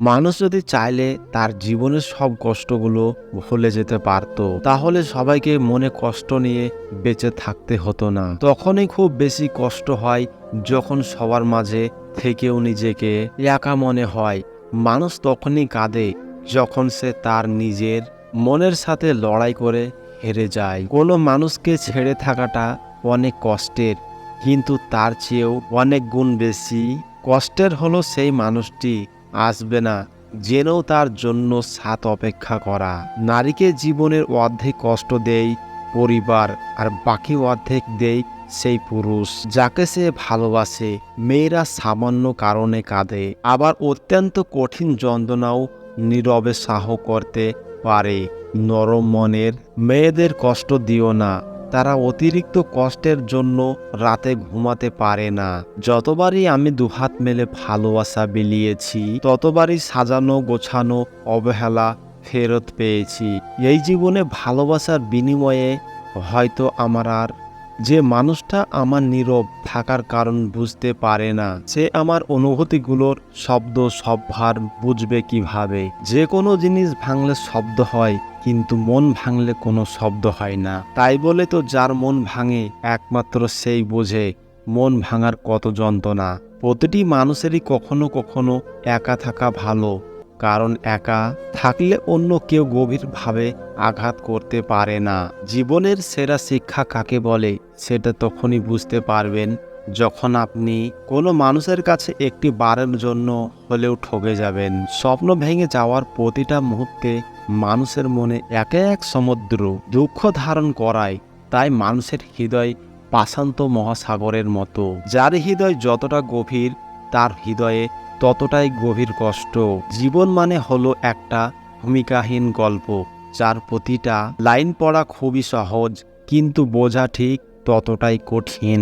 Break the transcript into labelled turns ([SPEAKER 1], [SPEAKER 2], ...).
[SPEAKER 1] মানুষ যদি চাইলে তার জীবনের সব কষ্টগুলো ভুলে যেতে পারত, তাহলে সবাইকে মনে কষ্ট নিয়ে বেঁচে থাকতে হতো না। তখনই খুব বেশি কষ্ট হয় যখন সবার মাঝে থেকেও নিজেকে একা মনে হয়। মানুষ তখনই কাঁদে যখন সে তার নিজের মনের সাথে লড়াই করে হেরে যায়। কোনো মানুষকে ছেড়ে থাকাটা অনেক কষ্টের, কিন্তু তার চেয়েও অনেক গুণ বেশি কষ্টের হলো সেই মানুষটি আসবে না জেনেও তার জন্য সাথ অপেক্ষা করা। নারীকে জীবনের অর্ধেক কষ্ট দেয় পরিবার, আর বাকি অর্ধেক দেয় সেই পুরুষ যাকে সে ভালোবাসে। মেয়েরা সামান্য কারণে কাঁদে, আবার অত্যন্ত কঠিন যন্ত্রণাও নীরবে সাহ করতে পারে। নরম মনের মেয়েদের কষ্ট দিও না, তারা অতিরিক্ত কষ্টের জন্য রাতে ঘুমাতে পারে না। যতবারই আমি দুহাত মেলে ভালোবাসা বিলিয়েছি, ততবারই সাজানো গোছানো অবহেলা ফেরত পেয়েছি। এই জীবনে ভালোবাসার বিনিময়ে হয়তো আমার আর যে মানুষটা আমার নীরব থাকার কারণ বুঝতে পারে না, সে আমার অনুভূতিগুলোর শব্দ সবভার বুঝবে কিভাবে। যে কোনো জিনিস ভাঙলে শব্দ হয়, কিন্তু মন ভাঙলে কোনো শব্দ হয় না। তাই বলে তো যার মন ভাঙে একমাত্র সেই বোঝে মন ভাঙার কত যন্ত্রণা। প্রতিটি মানুষেরই কখনো কখনো একা থাকা ভালো, কারণ একা থাকলে অন্য কেউ গভীরভাবে আঘাত করতে পারে না। জীবনের সেরা শিক্ষা কাকে বলে সেটা তখনই বুঝতে পারবেন যখন আপনি কোনো মানুষের কাছে একটি বারের জন্য হলেও ঠকে যাবেন। স্বপ্ন ভেঙে যাওয়ার প্রতিটা মুহূর্তে মানুষের মনে একে এক সমুদ্র দুঃখ ধারণ করায়। তাই মানুষের হৃদয় পাশান্ত মহাসাগরের মতো, যার হৃদয় যতটা গভীর তার হৃদয়ে ততটাই গভীর কষ্ট। জীবন মানে হলো একটা ভূমিকাহীন গল্প, যার প্রতিটা লাইন পড়া খুবই সহজ, কিন্তু বোঝা ঠিক ততটাই কঠিন।